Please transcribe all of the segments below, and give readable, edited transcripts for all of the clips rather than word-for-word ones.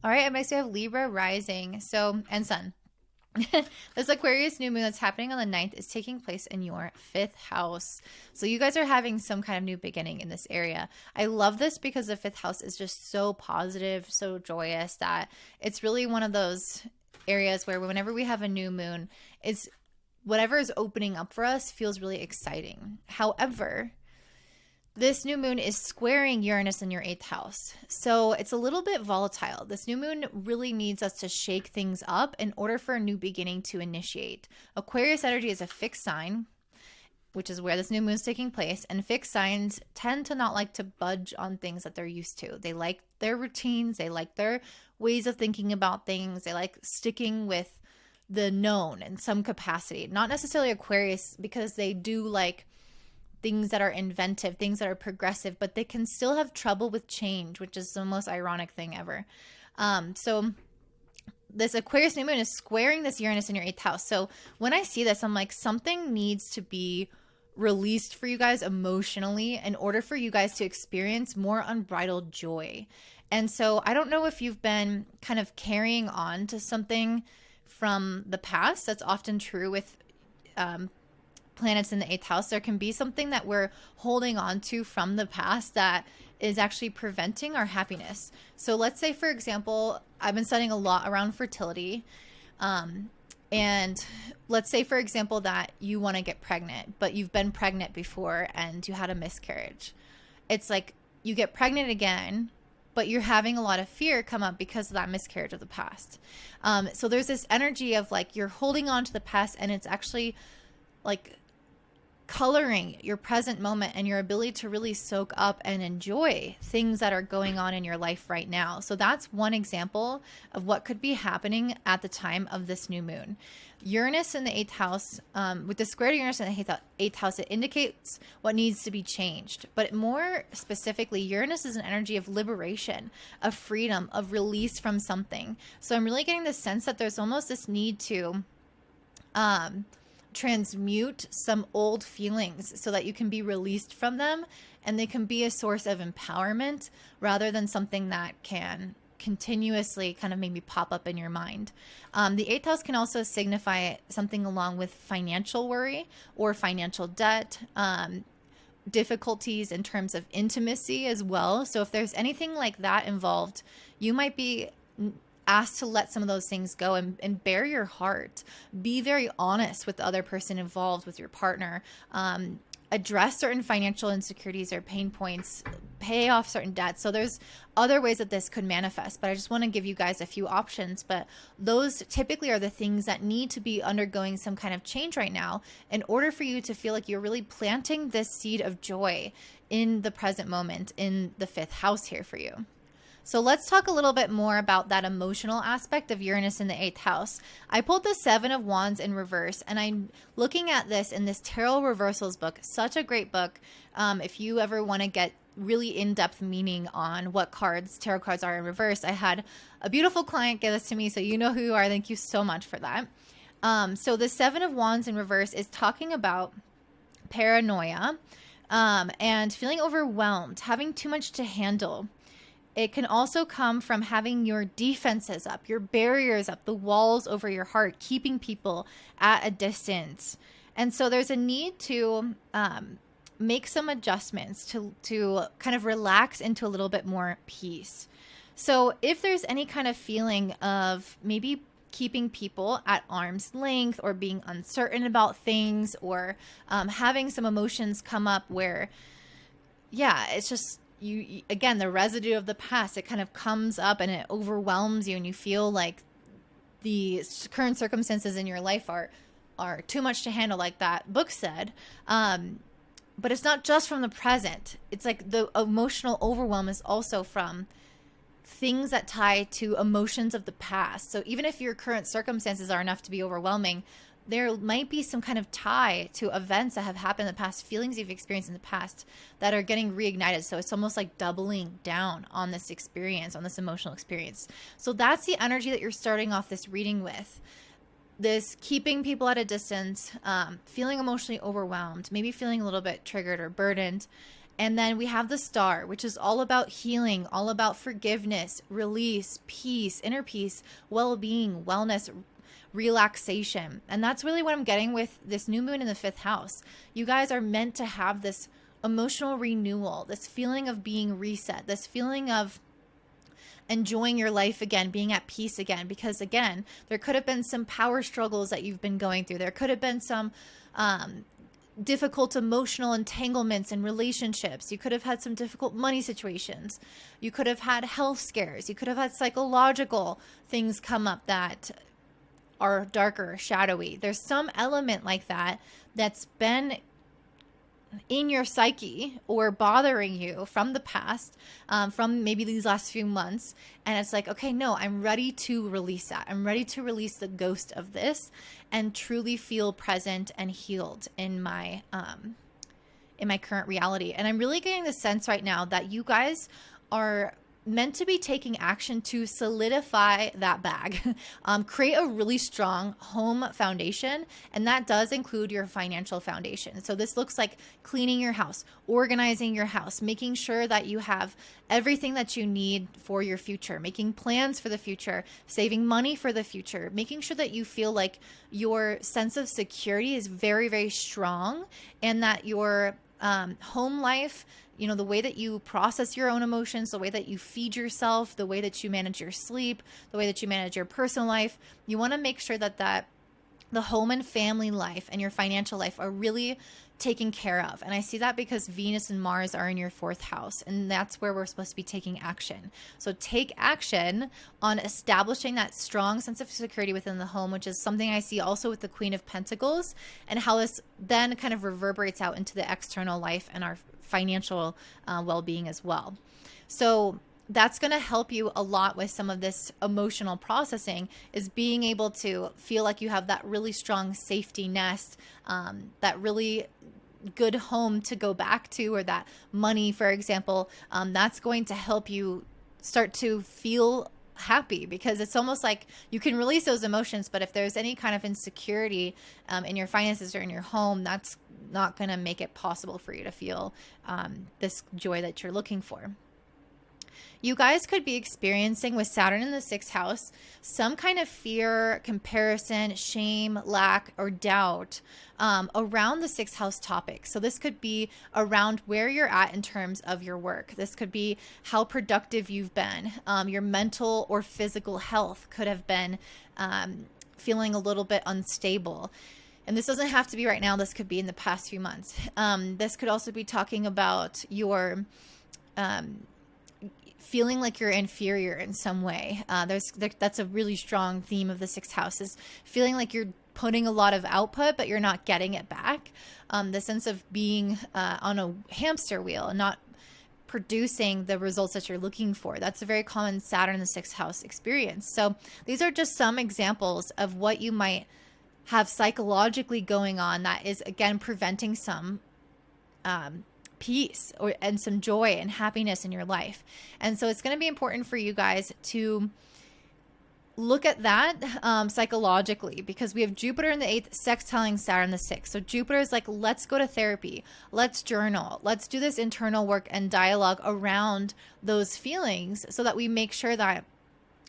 All right, and next we have Libra rising, so and sun. This Aquarius new moon that's happening on the 9th is taking place in your 5th house. So you guys are having some kind of new beginning in this area. I love this because the 5th house is just so positive, so joyous that it's really one of those areas where whenever we have a new moon, it's whatever is opening up for us feels really exciting. However, this new moon is squaring Uranus in your 8th house. So it's a little bit volatile. This new moon really needs us to shake things up in order for a new beginning to initiate. Aquarius energy is a fixed sign, which is where this new moon is taking place. And fixed signs tend to not like to budge on things that they're used to. They like their routines. They like their ways of thinking about things. They like sticking with the known in some capacity. Not necessarily Aquarius, because they do like things that are inventive, things that are progressive, but they can still have trouble with change, which is the most ironic thing ever. So this Aquarius new moon is squaring this Uranus in your 8th house. So when I see this, I'm like, something needs to be released for you guys emotionally in order for you guys to experience more unbridled joy. And so I don't know if you've been kind of carrying on to something from the past. That's often true with planets in the 8th house. There can be something that we're holding on to from the past that is actually preventing our happiness. So let's say, for example, I've been studying a lot around fertility. And let's say, for example, that you want to get pregnant, but you've been pregnant before and you had a miscarriage. It's like you get pregnant again, but you're having a lot of fear come up because of that miscarriage of the past. So there's this energy of like you're holding on to the past, and it's actually like coloring your present moment and your ability to really soak up and enjoy things that are going on in your life right now. So that's one example of what could be happening at the time of this new moon. Uranus in the 8th house, with the square to Uranus in the 8th house, it indicates what needs to be changed. But more specifically, Uranus is an energy of liberation, of freedom, of release from something. So I'm really getting the sense that there's almost this need to transmute some old feelings so that you can be released from them, and they can be a source of empowerment rather than something that can continuously kind of maybe pop up in your mind. The 8th house can also signify something along with financial worry or financial debt, difficulties in terms of intimacy as well. So if there's anything like that involved, you might be asked to let some of those things go and bare your heart. Be very honest with the other person involved, with your partner. Address certain financial insecurities or pain points, pay off certain debts. So there's other ways that this could manifest, but I just want to give you guys a few options. But those typically are the things that need to be undergoing some kind of change right now in order for you to feel like you're really planting this seed of joy in the present moment in the 5th house here for you. So let's talk a little bit more about that emotional aspect of Uranus in the 8th house. I pulled the 7 of Wands in reverse, and I'm looking at this in this Tarot Reversals book. Such a great book. If you ever want to get really in-depth meaning on what tarot cards are in reverse, I had a beautiful client give this to me, so you know who you are. Thank you so much for that. So the 7 of Wands in reverse is talking about paranoia and feeling overwhelmed, having too much to handle. It can also come from having your defenses up, your barriers up, the walls over your heart, keeping people at a distance. And so there's a need to make some adjustments to kind of relax into a little bit more peace. So if there's any kind of feeling of maybe keeping people at arm's length or being uncertain about things, or having some emotions come up where, yeah, it's just, you again, the residue of the past, it kind of comes up and it overwhelms you, and you feel like the current circumstances in your life are too much to handle, like that book said. But it's not just from the present. It's like the emotional overwhelm is also from things that tie to emotions of the past. So even if your current circumstances are enough to be overwhelming, there might be some kind of tie to events that have happened in the past, feelings you've experienced in the past that are getting reignited. So it's almost like doubling down on this experience, on this emotional experience. So that's the energy that you're starting off this reading with. This keeping people at a distance, feeling emotionally overwhelmed, maybe feeling a little bit triggered or burdened. And then we have the Star, which is all about healing, all about forgiveness, release, peace, inner peace, well-being, wellness, relaxation. And that's really what I'm getting with this new moon in the 5th house. You guys are meant to have this emotional renewal, this feeling of being reset, this feeling of enjoying your life again, being at peace again, because again, there could have been some power struggles that you've been going through. There could have been some difficult emotional entanglements in relationships. You could have had some difficult money situations. You could have had health scares. You could have had psychological things come up that are darker, shadowy. There's some element like that that's been in your psyche or bothering you from the past, from maybe these last few months. And it's like, okay, no, I'm ready to release that. I'm ready to release the ghost of this and truly feel present and healed in my current reality. And I'm really getting the sense right now that you guys are meant to be taking action to solidify that bag, create a really strong home foundation. And that does include your financial foundation. So this looks like cleaning your house, organizing your house, making sure that you have everything that you need for your future, making plans for the future, saving money for the future, making sure that you feel like your sense of security is very, very strong, and that your home life, you know, the way that you process your own emotions, the way that you feed yourself, the way that you manage your sleep, the way that you manage your personal life, you want to make sure that the home and family life and your financial life are really taken care of. And I see that because Venus and Mars are in your 4th house, and that's where we're supposed to be taking action. So take action on establishing that strong sense of security within the home, which is something I see also with the Queen of Pentacles, and how this then kind of reverberates out into the external life and our financial well-being as well. So that's going to help you a lot with some of this emotional processing, is being able to feel like you have that really strong safety nest, that really good home to go back to, or that money, for example, that's going to help you start to feel happy, because it's almost like you can release those emotions, but if there's any kind of insecurity in your finances or in your home, that's not going to make it possible for you to feel this joy that you're looking for. You guys could be experiencing, with Saturn in the 6th house, some kind of fear, comparison, shame, lack, or doubt around the 6th house topic. So this could be around where you're at in terms of your work. This could be how productive you've been. Your mental or physical health could have been feeling a little bit unstable. And this doesn't have to be right now. This could be in the past few months. This could also be talking about your feeling like you're inferior in some way. That's a really strong theme of the 6th house, is feeling like you're putting a lot of output, but you're not getting it back. The sense of being on a hamster wheel and not producing the results that you're looking for. That's a very common Saturn in the 6th house experience. So these are just some examples of what you might have psychologically going on that is, again, preventing some peace and some joy and happiness in your life. And so it's going to be important for you guys to look at that psychologically, because we have Jupiter in the 8th sextiling Saturn in the 6th. So Jupiter is like, let's go to therapy, let's journal, let's do this internal work and dialogue around those feelings, so that we make sure that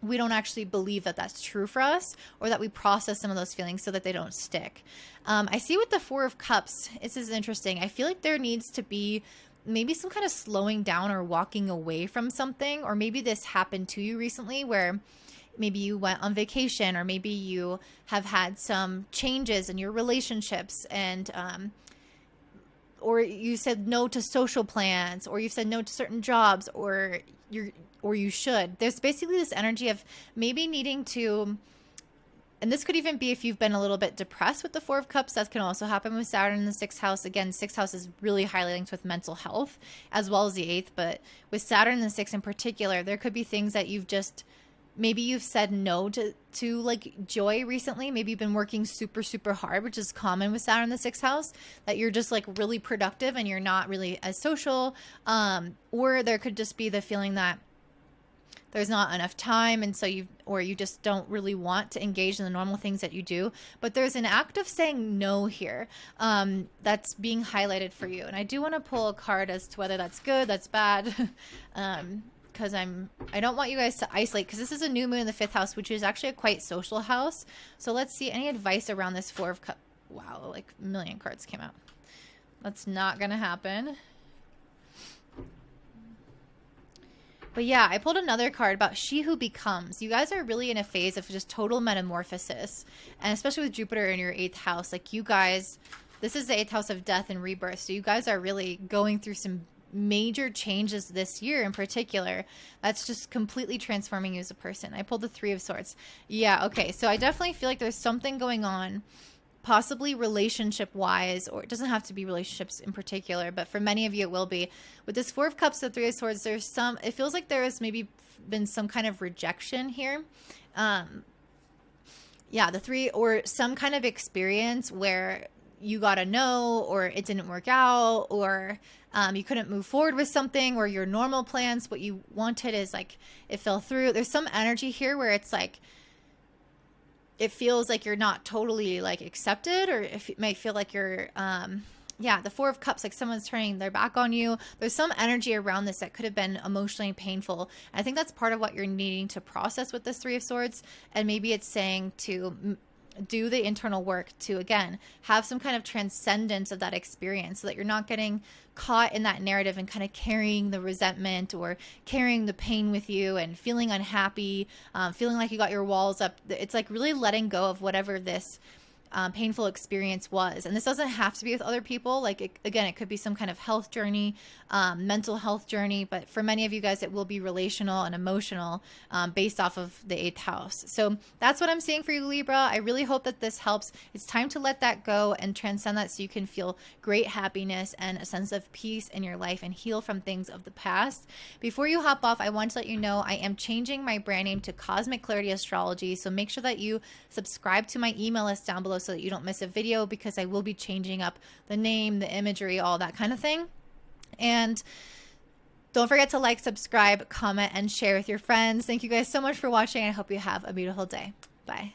we don't actually believe that that's true for us, or that we process some of those feelings so that they don't stick. I see with the 4 of Cups, this is interesting. I feel like there needs to be maybe some kind of slowing down or walking away from something, or maybe this happened to you recently where maybe you went on vacation, or maybe you have had some changes in your relationships, and or you said no to social plans, or you've said no to certain jobs, or you should. There's basically this energy of maybe needing to, and this could even be if you've been a little bit depressed with the 4 of Cups. That can also happen with Saturn in the 6th house. Again, 6th house is really highly linked with mental health as well as the 8th. But with Saturn in the 6th in particular, there could be things that maybe you've said no to like joy recently. Maybe you've been working super, super hard, which is common with Saturn in the 6th house, that you're just like really productive and you're not really as social. Or there could just be the feeling that there's not enough time, and so you just don't really want to engage in the normal things that you do. But there's an act of saying no here that's being highlighted for you. And I do want to pull a card as to whether that's good, that's bad, because I don't want you guys to isolate, because this is a new moon in the 5th house, which is actually a quite social house. So let's see any advice around this 4 of Cups. Wow, like a million cards came out. That's not gonna happen. But yeah, I pulled another card about she who becomes. You guys are really in a phase of just total metamorphosis. And especially with Jupiter in your 8th house, like you guys, this is the 8th house of death and rebirth. So you guys are really going through some major changes this year in particular. That's just completely transforming you as a person. I pulled the 3 of Swords. Yeah, okay. So I definitely feel like there's something going on, possibly relationship wise, or it doesn't have to be relationships in particular, but for many of you it will be. With this 4 of Cups, the 3 of Swords, it feels like there has maybe been some kind of rejection here. Yeah, the 3, or some kind of experience where you got a no, or it didn't work out, or you couldn't move forward with something, or your normal plans, what you wanted is like, it fell through. There's some energy here where it's like, it feels like you're not totally like accepted, or if it might feel like you're, yeah, the 4 of Cups, like someone's turning their back on you. There's some energy around this that could have been emotionally painful. I think that's part of what you're needing to process with this 3 of Swords. And maybe it's saying to do the internal work to, again, have some kind of transcendence of that experience, so that you're not getting caught in that narrative and kind of carrying the resentment or carrying the pain with you and feeling unhappy, feeling like you got your walls up. It's like really letting go of whatever this painful experience was. And this doesn't have to be with other people. Like, again, it could be some kind of health journey, mental health journey, but for many of you guys, it will be relational and emotional, based off of the 8th house. So that's what I'm seeing for you, Libra. I really hope that this helps. It's time to let that go and transcend that, so you can feel great happiness and a sense of peace in your life and heal from things of the past. Before you hop off, I want to let you know I am changing my brand name to Cosmic Clarity Astrology. So make sure that you subscribe to my email list down below, so that you don't miss a video, because I will be changing up the name, the imagery, all that kind of thing. And don't forget to like, subscribe, comment, and share with your friends. Thank you guys so much for watching. I hope you have a beautiful day. Bye.